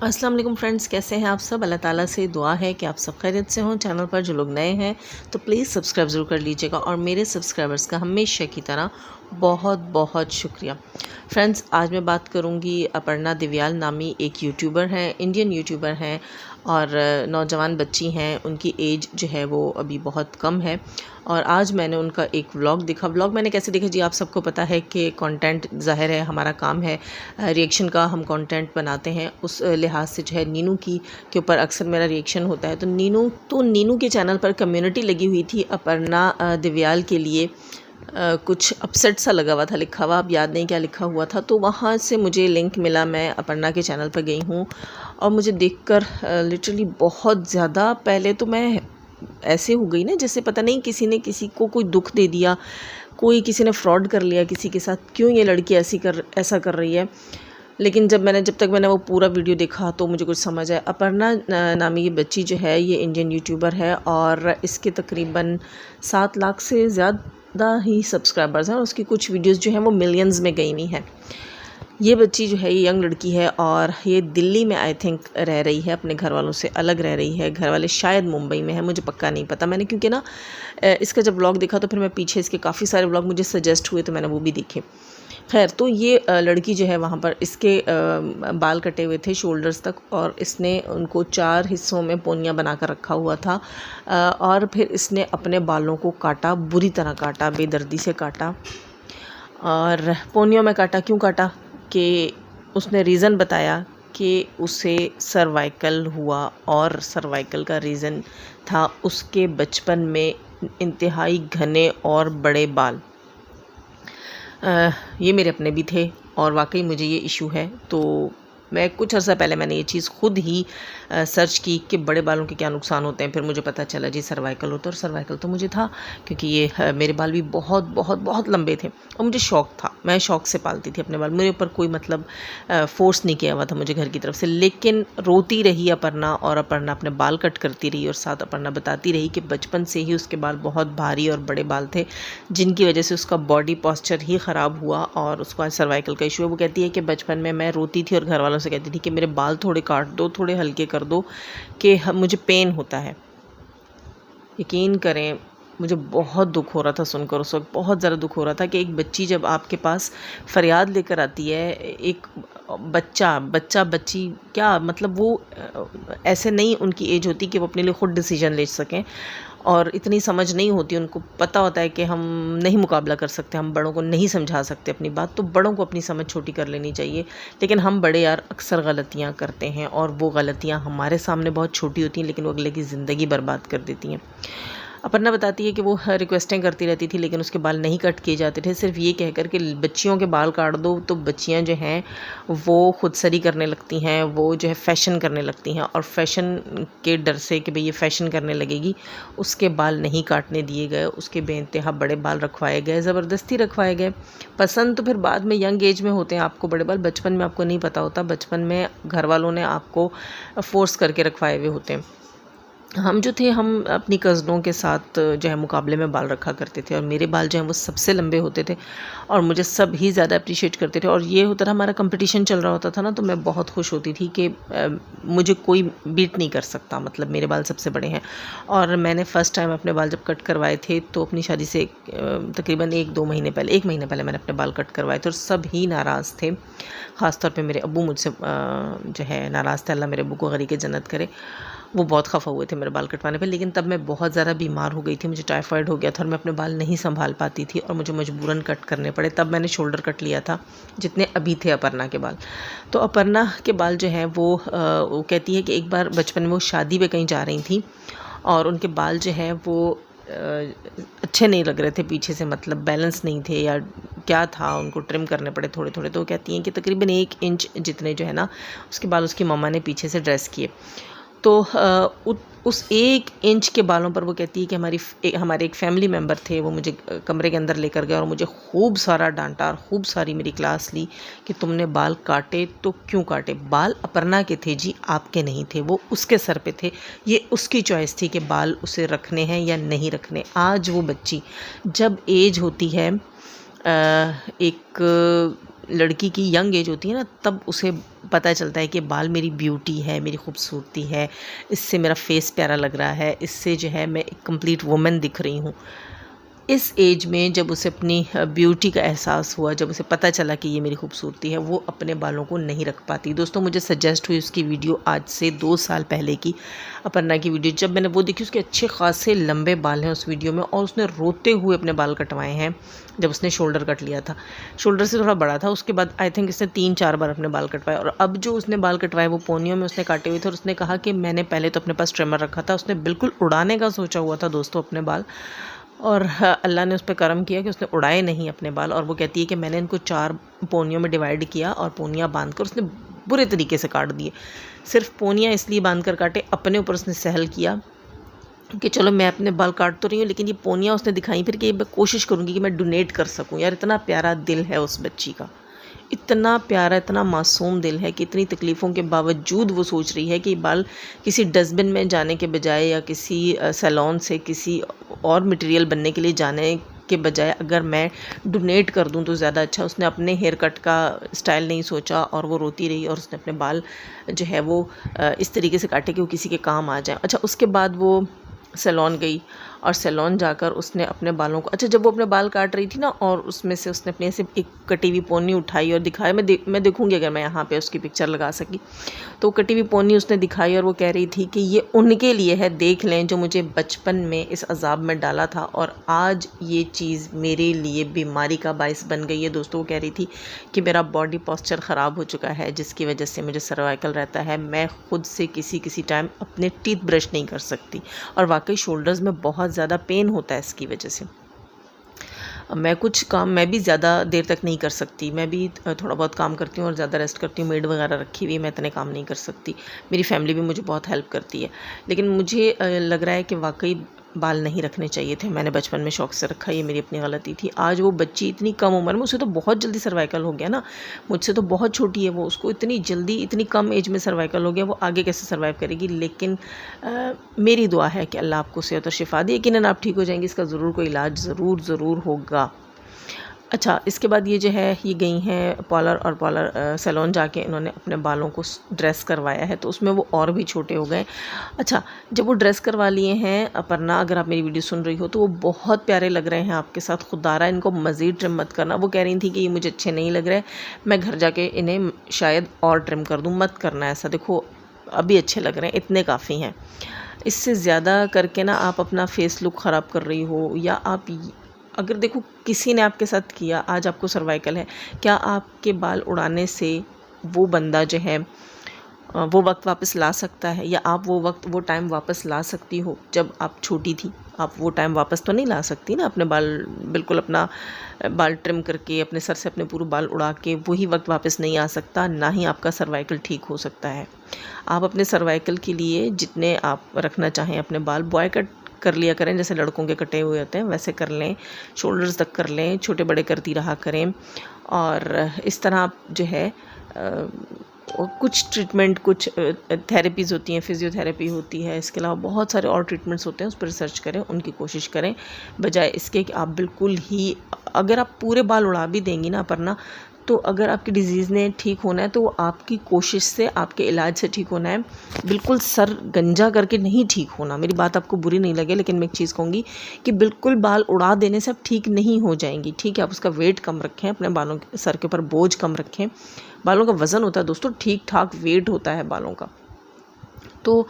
अस्सलाम वालेकुम फ्रेंड्स, कैसे हैं आप सब। अल्लाह ताला से दुआ है कि आप सब खैरियत से हों। चैनल पर जो लोग नए हैं तो प्लीज़ सब्सक्राइब ज़रूर कर लीजिएगा और मेरे सब्सक्राइबर्स का हमेशा की तरह बहुत बहुत शुक्रिया। फ्रेंड्स, आज मैं बात करूंगी अपर्णा दिव्याल नामी एक यूट्यूबर हैं, इंडियन यूट्यूबर हैं और नौजवान बच्ची हैं। उनकी एज जो है वो अभी बहुत कम है और आज मैंने उनका एक व्लॉग देखा। व्लॉग मैंने कैसे देखा जी, आप सबको पता है कि कंटेंट ज़ाहिर है हमारा काम है, रिएक्शन का हम कंटेंट बनाते हैं। उस लिहाज से जो है नीनू की के ऊपर अक्सर मेरा रिएक्शन होता है। तो नीनू के चैनल पर कम्युनिटी लगी हुई थी अपर्णा दिव्याल के लिए। कुछ अपसेट सा लगा हुआ था, लिखा हुआ, अब याद नहीं क्या लिखा हुआ था। तो वहाँ से मुझे लिंक मिला, मैं अपर्णा के चैनल पर गई हूँ और मुझे देखकर लिटरली बहुत ज़्यादा, पहले तो मैं ऐसे हो गई ना जैसे पता नहीं किसी ने किसी को कोई दुख दे दिया, किसी ने फ्रॉड कर लिया किसी के साथ, क्यों ये लड़की ऐसा कर रही है। लेकिन जब तक मैंने वो पूरा वीडियो देखा तो मुझे कुछ समझ आया। अपर्णा नामी ये बच्ची जो है ये इंडियन यूट्यूबर है और इसके तकरीबन 7 लाख से ज़्यादा ही सब्सक्राइबर्स हैं और उसकी कुछ वीडियोस जो हैं वो मिलियंस में गई हुई हैं। ये बच्ची जो है ये यंग लड़की है और ये दिल्ली में आई थिंक रह रही है, अपने घर वालों से अलग रह रही है। घर वाले शायद मुंबई में है, मुझे पक्का नहीं पता। मैंने क्योंकि ना इसका जब व्लॉग देखा तो फिर मैं पीछे इसके काफ़ी सारे व्लॉग मुझे सजेस्ट हुए तो मैंने वो भी देखे। खैर, तो ये लड़की जो है वहाँ पर इसके बाल कटे हुए थे शोल्डर्स तक और इसने उनको 4 हिस्सों में पोनियाँ बना कर रखा हुआ था और फिर इसने अपने बालों को काटा, बुरी तरह काटा, बेदर्दी से काटा। और पोनियों में काटा, क्यों काटा कि उसने रीज़न बताया कि उसे सर्वाइकल हुआ और सर्वाइकल का रीज़न था उसके बचपन में इंतहाई घने और बड़े बाल। ये मेरे अपने भी थे और वाकई मुझे ये इशू है। तो मैं कुछ अर्सा पहले मैंने ये चीज़ खुद ही सर्च की कि बड़े बालों के क्या नुकसान होते हैं। फिर मुझे पता चला जी सर्वाइकल होता है और सर्वाइकल तो मुझे था क्योंकि ये मेरे बाल भी बहुत बहुत बहुत लंबे थे और मुझे शौक़ था, मैं शौक़ से पालती थी अपने बाल। मेरे ऊपर कोई मतलब फ़ोर्स नहीं किया हुआ था मुझे घर की तरफ से। लेकिन रोती रही अपर्णा और अपर्णा अपने बाल कट करती रही और साथ अपर्णा बताती रही कि बचपन से ही उसके बाल बहुत भारी और बड़े बाल थे जिनकी वजह से उसका बॉडी पॉस्चर ही ख़राब हुआ और उसको आज सर्वाइकल का इशू है। वो कहती है कि बचपन में मैं रोती थी और घर वालों से कहती थी कि मेरे बाल थोड़े काट दो, थोड़े हल्के कर दो कि मुझे पेन होता है। यकीन करें मुझे बहुत दुख हो रहा था सुनकर, उस वक्त बहुत ज़्यादा दुख हो रहा था कि एक बच्ची जब आपके पास फरियाद लेकर आती है, एक बच्ची क्या मतलब, वो ऐसे नहीं उनकी एज होती कि वो अपने लिए ख़ुद डिसीजन ले सकें और इतनी समझ नहीं होती। उनको पता होता है कि हम नहीं मुकाबला कर सकते, हम बड़ों को नहीं समझा सकते अपनी बात, तो बड़ों को अपनी समझ छोटी कर लेनी चाहिए। लेकिन हम बड़े यार अक्सर गलतियाँ करते हैं और वो गलतियाँ हमारे सामने बहुत छोटी होती हैं लेकिन वो अगले की ज़िंदगी बर्बाद कर देती हैं। अपर्णा बताती है कि वो रिक्वेस्टें करती रहती थी लेकिन उसके बाल नहीं कट किए जाते थे, सिर्फ ये कहकर कि बच्चियों के बाल काट दो तो बच्चियां जो हैं वो खुदसरी करने लगती हैं, वो जो है फ़ैशन करने लगती हैं और फ़ैशन के डर से कि भाई ये फ़ैशन करने लगेगी उसके बाल नहीं काटने दिए गए, उसके बेइंतहा बड़े बाल रखवाए गए, ज़बरदस्ती रखवाए गए। पसंद तो फिर बाद में यंग एज में होते हैं आपको बड़े बाल, बचपन में आपको नहीं पता होता, बचपन में घर वालों ने आपको फ़ोर्स करके रखवाए हुए होते हैं। हम जो थे हम अपनी कज़नों के साथ जो है मुकाबले में बाल रखा करते थे और मेरे बाल जो हैं वो सबसे लंबे होते थे और मुझे सब ही ज़्यादा अप्रिशिएट करते थे। और ये होता था हमारा कंपटीशन चल रहा होता था ना, तो मैं बहुत खुश होती थी कि मुझे कोई बीट नहीं कर सकता, मतलब मेरे बाल सबसे बड़े हैं। और मैंने फ़र्स्ट टाइम अपने बाल जब कट करवाए थे तो अपनी शादी से तकरीबन 1 महीने पहले मैंने अपने बाल कट करवाए थे और सब ही नाराज़ थे। ख़ास तौर पे मेरे अब्बू मुझसे जो है नाराज़ थे, अल्लाह मेरे अब्बू को गरी के जन्नत करे। वो बहुत खफ़ा हुए थे मेरे बाल कटवाने पे। लेकिन तब मैं बहुत ज़्यादा बीमार हो गई थी, मुझे टाइफाइड हो गया था और मैं अपने बाल नहीं संभाल पाती थी और मुझे मजबूरन कट करने पड़े। तब मैंने शोल्डर कट लिया था जितने अभी थे अपर्णा के बाल। तो अपर्णा के बाल जो हैं वो कहती है कि एक बार बचपन में वो शादी पे कहीं जा रही थी और उनके बाल जो हैं वो अच्छे नहीं लग रहे थे पीछे से, मतलब बैलेंस नहीं थे या क्या था, उनको ट्रिम करने पड़े थोड़े थोड़े। तो वो कहती हैं कि तकरीबन 1 इंच जितने जो है ना उसके बाल उसकी मम्मा ने पीछे से ड्रेस किए। तो उस 1 इंच के बालों पर वो कहती है कि हमारे एक फैमिली मेम्बर थे, वो मुझे कमरे के अंदर लेकर गए और मुझे खूब सारा डांटा और खूब सारी मेरी क्लास ली कि तुमने बाल काटे तो क्यों काटे। बाल अपर्णा के थे जी, आपके नहीं थे, वो उसके सर पे थे, ये उसकी चॉइस थी कि बाल उसे रखने हैं या नहीं रखने। आज वो बच्ची जब एज होती है एक लड़की की यंग एज होती है ना, तब उसे पता चलता है कि बाल मेरी ब्यूटी है, मेरी खूबसूरती है, इससे मेरा फेस प्यारा लग रहा है, इससे जो है मैं एक कंप्लीट वुमन दिख रही हूँ। इस एज में जब उसे अपनी ब्यूटी का एहसास हुआ, जब उसे पता चला कि ये मेरी खूबसूरती है, वो अपने बालों को नहीं रख पाती। दोस्तों मुझे सजेस्ट हुई उसकी वीडियो आज से 2 साल पहले की, अपर्णा की वीडियो। जब मैंने वो देखी, उसके अच्छे खासे लंबे बाल हैं उस वीडियो में, और उसने रोते हुए अपने बाल कटवाए हैं जब उसने शोल्डर कट लिया था। शोल्डर से थोड़ा बड़ा था, उसके बाद आई थिंक इसने 3-4 बार अपने बाल कटवाए, और अब जो उसने बाल कटवाए वो पोनियों में उसने काटे हुए थे। और उसने कहा कि मैंने पहले तो अपने पास ट्रिमर रखा था, उसने बिल्कुल उड़ाने का सोचा हुआ था दोस्तों अपने बाल, और अल्लाह ने उस पर करम किया कि उसने उड़ाए नहीं अपने बाल। और वो कहती है कि मैंने इनको 4 पोनियों में डिवाइड किया और पोनियाँ बांध कर उसने बुरे तरीके से काट दिए। सिर्फ पोनियाँ इसलिए बांध कर काटे, अपने ऊपर उसने सहल किया कि चलो मैं अपने बाल काट तो रही हूँ, लेकिन ये पोनियाँ उसने दिखाई फिर कि मैं कोशिश करूँगी कि मैं डोनेट कर सकूँ। यार इतना प्यारा दिल है उस बच्ची का, इतना प्यारा, इतना मासूम दिल है कि इतनी तकलीफ़ों के बावजूद वो सोच रही है कि बाल किसी डस्टबिन में जाने के बजाय या किसी सैलून से किसी और मटेरियल बनने के लिए जाने के बजाय अगर मैं डोनेट कर दूं तो ज़्यादा अच्छा। उसने अपने हेयर कट का स्टाइल नहीं सोचा और वो रोती रही, और उसने अपने बाल जो है वो इस तरीके से काटे कि वो किसी के काम आ जाए। अच्छा, उसके बाद वो सैलून गई, और सैलून जाकर उसने अपने बालों को, अच्छा जब वो अपने बाल काट रही थी ना, और उसमें से उसने अपने ऐसे एक कटी हुई पोनी उठाई और दिखाई। मैं देखूंगी अगर मैं यहाँ पे उसकी पिक्चर लगा सकी तो कटी हुई पोनी उसने दिखाई, और वो कह रही थी कि ये उनके लिए है, देख लें, जो मुझे बचपन में इस अजाब में डाला था और आज ये चीज़ मेरे लिए बीमारी का बायस बन गई है। दोस्तों वो कह रही थी कि मेरा बॉडी पोस्चर ख़राब हो चुका है, जिसकी वजह से मुझे सर्वाइकल रहता है, मैं खुद से किसी टाइम अपने टीथ ब्रश नहीं कर सकती, और वाकई शोल्डर्स में बहुत ज़्यादा पेन होता है इसकी वजह से। मैं कुछ काम मैं भी ज़्यादा देर तक नहीं कर सकती, मैं भी थोड़ा बहुत काम करती हूँ और ज़्यादा रेस्ट करती हूँ, मेड वगैरह रखी हुई है, मैं इतने काम नहीं कर सकती, मेरी फैमिली भी मुझे बहुत हेल्प करती है। लेकिन मुझे लग रहा है कि वाकई बाल नहीं रखने चाहिए थे, मैंने बचपन में शौक से रखा, ये मेरी अपनी गलती थी। आज वो बच्ची इतनी कम उम्र में, उसे तो बहुत जल्दी सर्वाइकल हो गया ना, मुझसे तो बहुत छोटी है वो, उसको इतनी जल्दी इतनी कम एज में सर्वाइकल हो गया, वो आगे कैसे सर्वाइव करेगी। लेकिन मेरी दुआ है कि अल्लाह आपको सेहत और शिफा दे, यकीनन आप ठीक हो जाएंगी, इसका ज़रूर कोई इलाज ज़रूर होगा। अच्छा, इसके बाद ये जो है ये गई हैं पार्लर, और पार्लर सैलून जाके इन्होंने अपने बालों को ड्रेस करवाया है, तो उसमें वो और भी छोटे हो गए। अच्छा, जब वो ड्रेस करवा लिए हैं, अपर्णा अगर आप मेरी वीडियो सुन रही हो तो वो बहुत प्यारे लग रहे हैं आपके साथ, खुदारा इनको मज़ीद ट्रिम मत करना। वो कह रही थी कि ये मुझे अच्छे नहीं लग रहे, मैं घर जाके इन्हें शायद और ट्रिम कर दूँ, मत करना ऐसा, देखो अभी अच्छे लग रहे हैं, इतने काफ़ी हैं। इससे ज़्यादा करके ना आप अपना फेस लुक ख़राब कर रही हो, या आप अगर देखो किसी ने आपके साथ किया, आज आपको सर्वाइकल है, क्या आपके बाल उड़ाने से वो बंदा जो है वो वक्त वापस ला सकता है, या आप वो टाइम वापस ला सकती हो जब आप छोटी थी? आप वो टाइम वापस तो नहीं ला सकती ना, अपने बाल बिल्कुल अपना बाल ट्रिम करके अपने सर से अपने पूरे बाल उड़ा के वही वक्त वापस नहीं आ सकता, ना ही आपका सर्वाइकल ठीक हो सकता है। आप अपने सर्वाइकल के लिए जितने आप रखना चाहें अपने बाल, बॉय कट कर लिया करें, जैसे लड़कों के कटे हुए होते हैं वैसे कर लें, शोल्डर्स तक कर लें, छोटे बड़े करती रहा करें। और इस तरह आप जो है कुछ ट्रीटमेंट, कुछ थेरेपीज़ होती हैं, फिज़ियोथेरेपी होती है, इसके अलावा बहुत सारे और ट्रीटमेंट्स होते हैं, उस पर रिसर्च करें, उनकी कोशिश करें, बजाय इसके कि आप बिल्कुल ही, अगर आप पूरे बाल उड़ा भी देंगी ना अपर्णा, तो अगर आपकी डिज़ीज़ ने ठीक होना है तो वो आपकी कोशिश से, आपके इलाज से ठीक होना है, बिल्कुल सर गंजा करके नहीं ठीक होना। मेरी बात आपको बुरी नहीं लगे, लेकिन मैं एक चीज़ कहूँगी कि बिल्कुल बाल उड़ा देने से आप ठीक नहीं हो जाएंगी, ठीक है? आप उसका वेट कम रखें, अपने बालों के सर के ऊपर बोझ कम रखें। बालों का वज़न होता है दोस्तों, ठीक ठाक वेट होता है बालों का, तो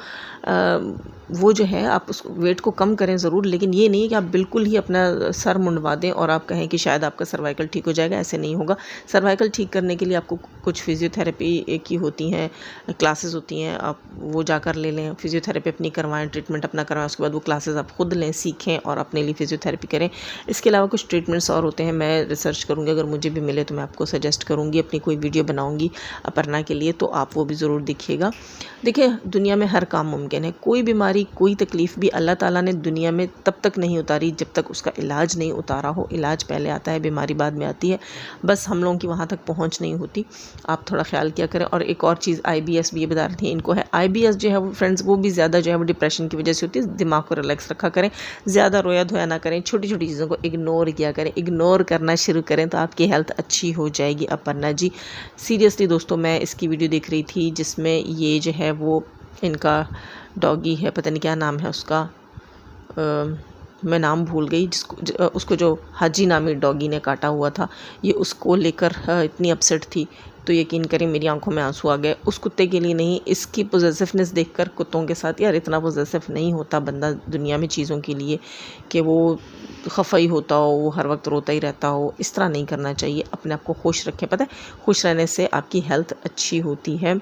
वो जो है आप उस वेट को कम करें ज़रूर, लेकिन ये नहीं कि आप बिल्कुल ही अपना सर मुंडवा दें और आप कहें कि शायद आपका सर्वाइकल ठीक हो जाएगा, ऐसे नहीं होगा। सर्वाइकल ठीक करने के लिए आपको कुछ फिज़ियोथेरेपी की होती हैं, क्लासेस होती हैं, आप वो जाकर ले लें, फिज़ियोथेरेपी अपनी करवाएं, ट्रीटमेंट अपना करवाएं, उसके बाद वो क्लासेस आप खुद लें, सीखें और अपने लिए फिज़ियोथेरेपी करें। इसके अलावा कुछ ट्रीटमेंट्स और होते हैं, मैं रिसर्च करूँगी, अगर मुझे भी मिले तो मैं आपको सजेस्ट करूँगी, अपनी कोई वीडियो बनाऊँगी अपर्णा के लिए, तो आप वो भी ज़रूर देखिएगा। देखिए, दुनिया में हर काम मुमकिन है। कोई बीमारी, कोई तकलीफ़ भी अल्लाह ताला ने दुनिया में तब तक नहीं उतारी जब तक उसका इलाज नहीं उतारा हो। इलाज पहले आता है, बीमारी बाद में आती है, बस हम लोगों की वहाँ तक पहुँच नहीं होती। आप थोड़ा ख्याल किया करें। और एक और चीज़, IBS भी ये बता रही थी इनको है। IBS जो है वो फ्रेंड्स, वो भी ज़्यादा जो है वो डिप्रेशन की वजह से होती है। दिमाग को रिलैक्स रखा करें, ज़्यादा रोया धोया ना करें, छोटी छोटी चीज़ों को इग्नोर किया करें। इग्नोर करना शुरू करें तो आपकी हेल्थ अच्छी हो जाएगी। अपर्णा जी, सीरियसली दोस्तों, मैं इसकी वीडियो देख रही थी जिसमें ये जो है वो इनका डॉगी है, पता नहीं क्या नाम है उसका, मैं नाम भूल गई, उसको जो हाजी नामी डॉगी ने काटा हुआ था, ये उसको लेकर इतनी अपसेट थी, तो यकीन करें मेरी आंखों में आंसू आ गए। उस कुत्ते के लिए नहीं, इसकी पॉजेसिवनेस देखकर कुत्तों के साथ, यार इतना पॉजेसिव नहीं होता बंदा दुनिया में चीज़ों के लिए कि वो खफा ही होता हो, वो हर वक्त रोता ही रहता हो। इस तरह नहीं करना चाहिए। अपने आप को खुश रखें। पता है, खुश रहने से आपकी हेल्थ अच्छी होती है।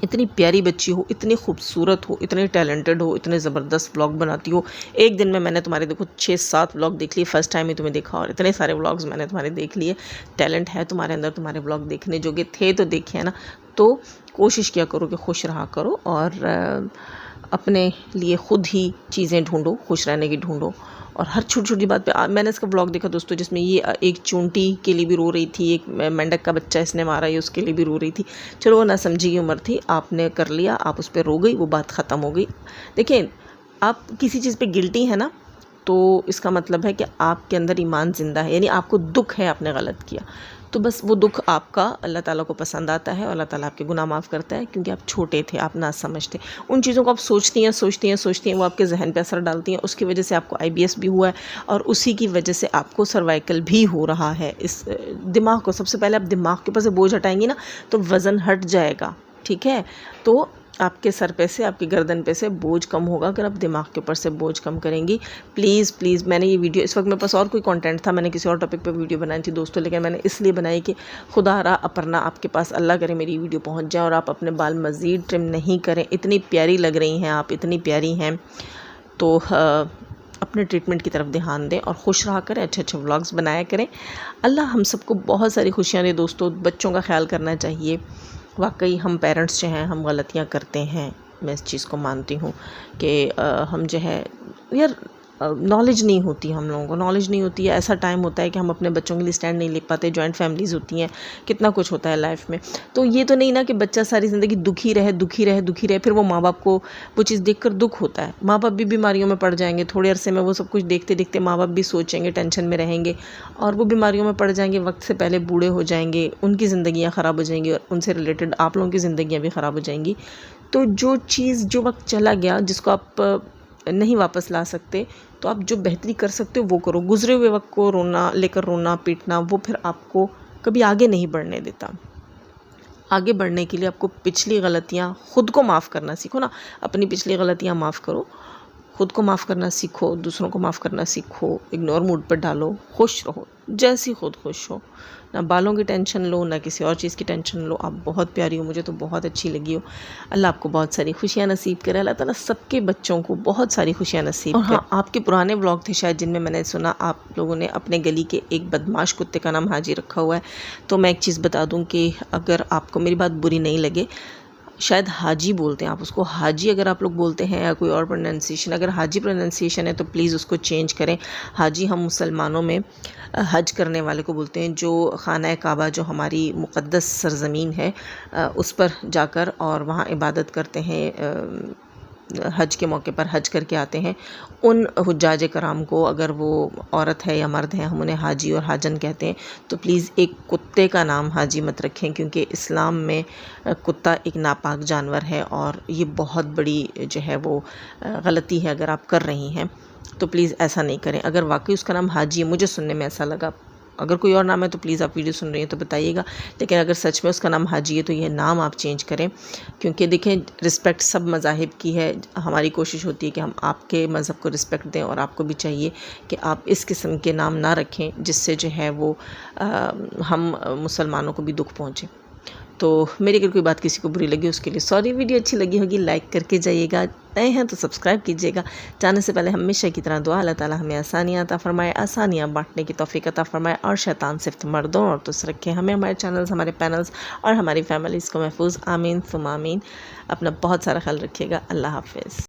इतनी प्यारी बच्ची हो, इतनी खूबसूरत हो, इतने टैलेंटेड हो, इतने ज़बरदस्त व्लॉग बनाती हो। एक दिन में मैंने तुम्हारे देखो 6-7 व्लॉग देख लिए, फ़र्स्ट टाइम ही तुम्हें देखा, और इतने सारे व्लॉग्स मैंने तुम्हारे देख लिए। टैलेंट है तुम्हारे अंदर, तुम्हारे व्लॉग देखने जोगे थे तो देखे है ना। तो कोशिश किया करो कि खुश रहा करो और अपने लिए ख़ुद ही चीज़ें ढूंढो, खुश रहने की ढूंढो। और हर छोटी छोटी बात पे मैंने इसका व्लॉग देखा दोस्तों, जिसमें ये एक चूंटी के लिए भी रो रही थी, एक मेंढक का बच्चा इसने मारा, ये उसके लिए भी रो रही थी। चलो वो ना समझी की उम्र थी, आपने कर लिया, आप उस पर रो गई, वो बात ख़त्म हो गई। देखिए, आप किसी चीज़ पे गिल्टी है ना, तो इसका मतलब है कि आपके अंदर ईमान ज़िंदा है, यानी आपको दुख है आपने गलत किया, तो बस वो दुख आपका अल्लाह ताला को पसंद आता है और अल्लाह ताला आपके गुनाह माफ़ करता है, क्योंकि आप छोटे थे, आप ना समझते। उन चीज़ों को आप सोचती हैं, वो आपके जहन पे असर डालती हैं, उसकी वजह से आपको IBS भी हुआ है और उसी की वजह से आपको सर्वाइकल भी हो रहा है। इस दिमाग को, सबसे पहले आप दिमाग के ऊपर से बोझ हटाएंगी ना तो वज़न हट जाएगा, ठीक है। तो आपके सर पे से, आपकी गर्दन पे से बोझ कम होगा अगर आप दिमाग के ऊपर से बोझ कम करेंगी। प्लीज़ प्लीज़, मैंने ये वीडियो, इस वक्त मेरे पास और कोई कंटेंट था, मैंने किसी और टॉपिक पे वीडियो बनाई थी दोस्तों, लेकिन मैंने इसलिए बनाई कि खुदा रहा अपर्णा आपके पास, अल्लाह करे मेरी वीडियो पहुंच जाए और आप अपने बाल मज़ीद ट्रिम नहीं करें। इतनी प्यारी लग रही हैं आप, इतनी प्यारी हैं, तो अपने ट्रीटमेंट की तरफ ध्यान दें और खुश रहा करें, अच्छे अच्छे व्लॉग्स बनाया करें। अल्लाह हम सबको बहुत सारी खुशियाँ दे दोस्तों। बच्चों का ख्याल करना चाहिए। वाकई हम पेरेंट्स जो हैं, हम गलतियां करते हैं, मैं इस चीज़ को मानती हूँ कि हम जो है, यार नॉलेज नहीं होती, हम लोगों को नॉलेज नहीं होती है। ऐसा टाइम होता है कि हम अपने बच्चों के लिए स्टैंड नहीं ले पाते, जॉइंट फैमिलीज़ होती हैं, कितना कुछ होता है लाइफ में। तो ये तो नहीं ना कि बच्चा सारी ज़िंदगी दुखी रहे, फिर वो माँ बाप को वो चीज़ देखकर दुख होता है। माँ बाप भी बीमारियों में पड़ जाएंगे, थोड़े अरसे में वो सब कुछ देखते देखते माँ बाप भी सोचेंगे, टेंशन में रहेंगे और वो बीमारियों में पड़ जाएंगे, वक्त से पहले बूढ़े हो जाएंगे, उनकी ज़िंदगियाँ ख़राब हो जाएंगी और उनसे रिलेटेड आप लोगों की ज़िंदगियाँ भी ख़राब हो जाएंगी। तो जो चीज़, जो वक्त चला गया, जिसको आप नहीं वापस ला सकते, तो आप जो बेहतरी कर सकते हो वो करो। गुजरे हुए वक्त को लेकर रोना पीटना, वो फिर आपको कभी आगे नहीं बढ़ने देता। आगे बढ़ने के लिए आपको पिछली गलतियाँ, खुद को माफ़ करना सीखो ना, अपनी पिछली गलतियाँ माफ़ करो, खुद को माफ़ करना सीखो, दूसरों को माफ़ करना सीखो, इग्नोर मूड पर डालो, खुश रहो जैसी खुद खुश हो, ना बालों की टेंशन लो, ना किसी और चीज़ की टेंशन लो। आप बहुत प्यारी हो, मुझे तो बहुत अच्छी लगी हो। अल्लाह आपको बहुत सारी खुशियाँ नसीब करे, अल्लाह ताला सबके बच्चों को बहुत सारी खुशियाँ नसीब करे। हाँ, आपके पुराने व्लॉग थे शायद जिनमें मैंने सुना आप लोगों ने अपने गली के एक बदमाश कुत्ते का नाम हाजी रखा हुआ है। तो मैं एक चीज़ बता दूँ कि अगर आपको मेरी बात बुरी नहीं लगे, शायद हाजी बोलते हैं आप उसको, हाजी अगर आप लोग बोलते हैं या कोई और प्रोनाउंसिएशन, अगर हाजी प्रोनाउंसिएशन है तो प्लीज़ उसको चेंज करें। हाजी हम मुसलमानों में हज करने वाले को बोलते हैं, जो खाना काबा, जो हमारी मुक़द्दस सरज़मीन है, उस पर जाकर और वहाँ इबादत करते हैं, हज के मौके पर हज करके आते हैं। उन हुज्जाज कराम को, अगर वो औरत है या मर्द है, हम उन्हें हाजी और हाजन कहते हैं। तो प्लीज़ एक कुत्ते का नाम हाजी मत रखें, क्योंकि इस्लाम में कुत्ता एक नापाक जानवर है और ये बहुत बड़ी जो है वो गलती है अगर आप कर रही हैं। तो प्लीज़ ऐसा नहीं करें। अगर वाकई उसका नाम हाजी है, मुझे सुनने में ऐसा लगा, अगर कोई और नाम है तो प्लीज़ आप वीडियो सुन रही हैं तो बताइएगा, लेकिन अगर सच में उसका नाम हाजी है तो ये नाम आप चेंज करें। क्योंकि देखें, रिस्पेक्ट सब मज़ाहिब की है, हमारी कोशिश होती है कि हम आपके मज़हब को रिस्पेक्ट दें और आपको भी चाहिए कि आप इस किस्म के नाम ना रखें जिससे जो है वो हम मुसलमानों को भी दुख पहुँचे। तो मेरी अगर कोई बात किसी को बुरी लगी उसके लिए सॉरी। वीडियो अच्छी लगी होगी लाइक करके जाइएगा, नए हैं तो सब्सक्राइब कीजिएगा। जाने से पहले हमेशा की तरह दुआ, अल्लाह ताला हमें आसानियाँ अता फरमाए, आसानियाँ बांटने की तौफीक अता फरमाए और शैतान सिफ्त मर्दों और तो रखे हमें, हमारे चैनल्स, हमारे पैनल्स और हमारी फैमिलीज़ को महफूज। आमीन सुम आमीन। अपना बहुत सारा ख्याल रखिएगा। अल्लाह हाफिज़।